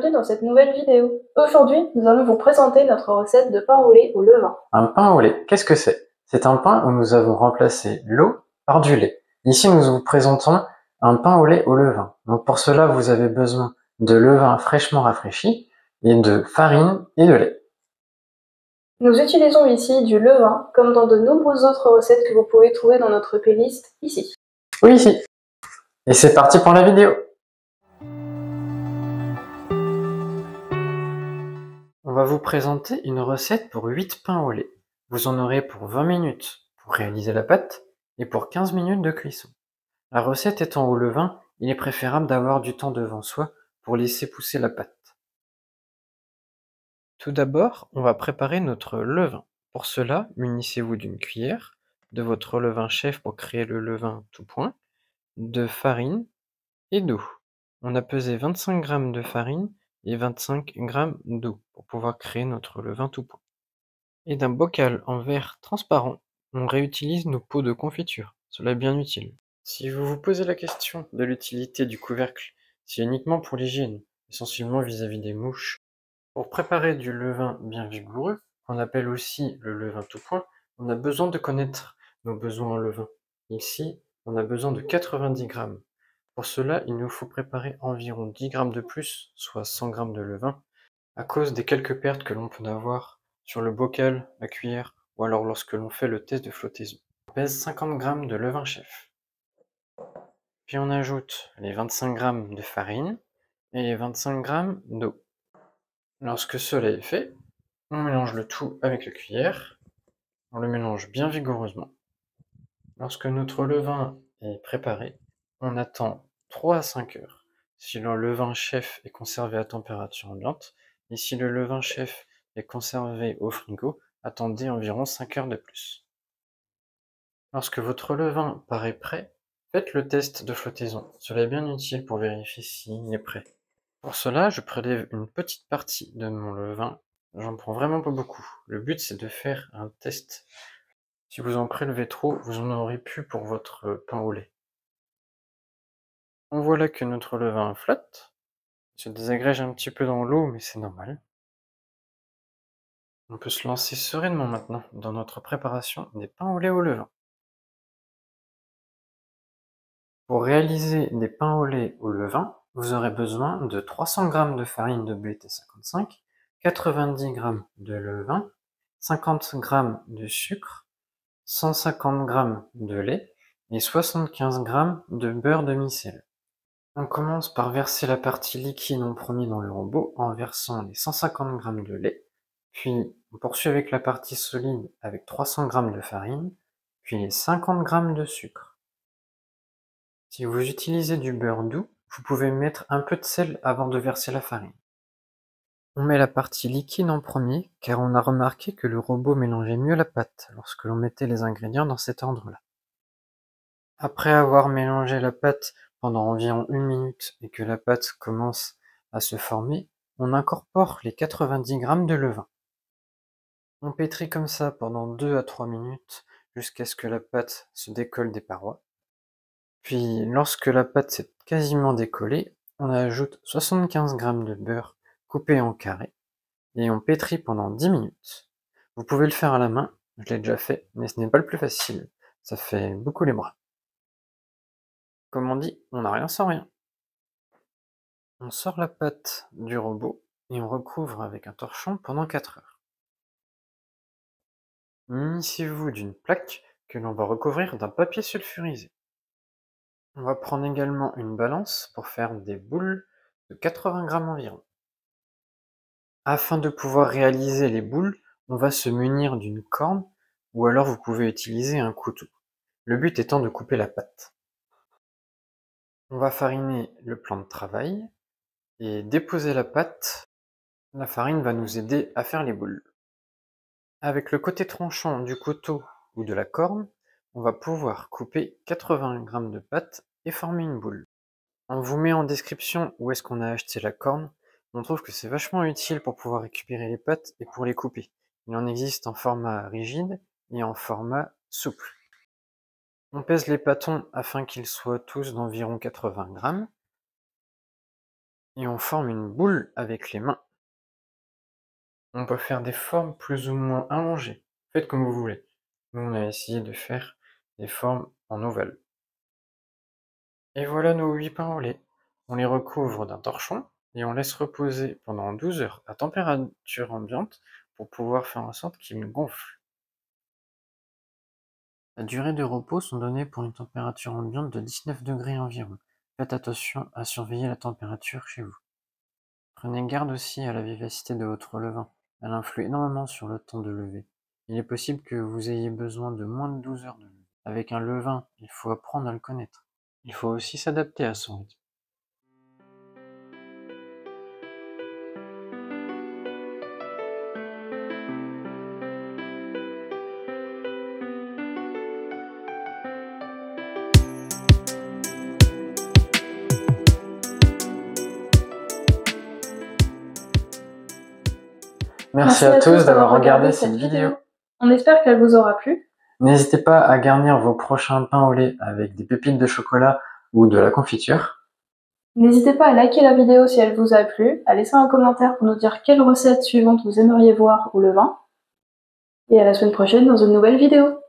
bienvenue dans cette nouvelle vidéo. Aujourd'hui, nous allons vous présenter notre recette de pain au lait au levain. Un pain au lait, qu'est-ce que c'est? C'est un pain où nous avons remplacé l'eau par du lait. Ici, nous vous présentons un pain au lait au levain. Donc pour cela, vous avez besoin de levain fraîchement rafraîchi et de farine et de lait. Nous utilisons ici du levain, comme dans de nombreuses autres recettes que vous pouvez trouver dans notre playlist ici. Oui, ici. Et c'est parti pour la vidéo. On va vous présenter une recette pour 8 pains au lait. Vous en aurez pour 20 minutes pour réaliser la pâte et pour 15 minutes de cuisson. La recette étant au levain, il est préférable d'avoir du temps devant soi pour laisser pousser la pâte. Tout d'abord, on va préparer notre levain. Pour cela, munissez-vous d'une cuillère, de votre levain chef pour créer le levain tout point, de farine et d'eau. On a pesé 25 g de farine et 25 g d'eau pour pouvoir créer notre levain tout point. Et d'un bocal en verre transparent, on réutilise nos pots de confiture. Cela est bien utile. Si vous vous posez la question de l'utilité du couvercle, c'est uniquement pour l'hygiène, essentiellement vis-à-vis des mouches. Pour préparer du levain bien vigoureux, qu'on appelle aussi le levain tout point, on a besoin de connaître nos besoins en levain. Ici, on a besoin de 90 g. Pour cela, il nous faut préparer environ 10 g de plus, soit 100 g de levain, à cause des quelques pertes que l'on peut avoir sur le bocal, la cuillère, ou alors lorsque l'on fait le test de flottaison. On pèse 50 g de levain chef. Puis on ajoute les 25 g de farine et les 25 g d'eau. Lorsque cela est fait, on mélange le tout avec la cuillère, on le mélange bien vigoureusement. Lorsque notre levain est préparé, on attend 3 à 5 heures. Si le levain chef est conservé à température ambiante, et si le levain chef est conservé au frigo, attendez environ 5 heures de plus. Lorsque votre levain paraît prêt, faites le test de flottaison. Cela est bien utile pour vérifier s'il est prêt. Pour cela, je prélève une petite partie de mon levain. J'en prends vraiment pas beaucoup. Le but, c'est de faire un test. Si vous en prélevez trop, vous en aurez plus pour votre pain au lait. On voit là que notre levain flotte. Il se désagrège un petit peu dans l'eau, mais c'est normal. On peut se lancer sereinement maintenant dans notre préparation des pains au lait au levain. Pour réaliser des pains au lait au levain, vous aurez besoin de 300 g de farine de blé T55, 90 g de levain, 50 g de sucre, 150 g de lait et 75 g de beurre demi-sel. On commence par verser la partie liquide en premier dans le robot en versant les 150 g de lait, puis on poursuit avec la partie solide avec 300 g de farine, puis les 50 g de sucre. Si vous utilisez du beurre doux, vous pouvez mettre un peu de sel avant de verser la farine. On met la partie liquide en premier car on a remarqué que le robot mélangeait mieux la pâte lorsque l'on mettait les ingrédients dans cet ordre-là. Après avoir mélangé la pâte pendant environ 1 minute et que la pâte commence à se former, on incorpore les 90 g de levain. On pétrit comme ça pendant 2 à 3 minutes jusqu'à ce que la pâte se décolle des parois. Puis, lorsque la pâte s'est quasiment décollée, on ajoute 75 g de beurre coupé en carrés et on pétrit pendant 10 minutes. Vous pouvez le faire à la main, je l'ai déjà fait, mais ce n'est pas le plus facile, ça fait beaucoup les bras. Comme on dit, on n'a rien sans rien. On sort la pâte du robot et on recouvre avec un torchon pendant 4 heures. Munissez-vous d'une plaque que l'on va recouvrir d'un papier sulfurisé. On va prendre également une balance pour faire des boules de 80 g environ. Afin de pouvoir réaliser les boules, on va se munir d'une corne ou alors vous pouvez utiliser un couteau. Le but étant de couper la pâte. On va fariner le plan de travail et déposer la pâte. La farine va nous aider à faire les boules. Avec le côté tranchant du couteau ou de la corne, on va pouvoir couper 80 g de pâte et former une boule. On vous met en description où est-ce qu'on a acheté la corne. On trouve que c'est vachement utile pour pouvoir récupérer les pâtes et pour les couper. Il en existe en format rigide et en format souple. On pèse les pâtons afin qu'ils soient tous d'environ 80 g. et on forme une boule avec les mains. On peut faire des formes plus ou moins allongées. Faites comme vous voulez. Nous, on a essayé de faire des formes en ovale. Et voilà nos 8 pains au lait. On les recouvre d'un torchon et on laisse reposer pendant 12 heures à température ambiante pour pouvoir faire en sorte qu'ils gonflent. La durée de repos sont données pour une température ambiante de 19 degrés environ. Faites attention à surveiller la température chez vous. Prenez garde aussi à la vivacité de votre levain. Elle influe énormément sur le temps de lever. Il est possible que vous ayez besoin de moins de 12 heures de lever. Avec un levain, il faut apprendre à le connaître. Il faut aussi s'adapter à son rythme. Merci à tous d'avoir regardé cette vidéo. On espère qu'elle vous aura plu. N'hésitez pas à garnir vos prochains pains au lait avec des pépites de chocolat ou de la confiture. N'hésitez pas à liker la vidéo si elle vous a plu, à laisser un commentaire pour nous dire quelle recette suivante vous aimeriez voir au levain. Et à la semaine prochaine dans une nouvelle vidéo.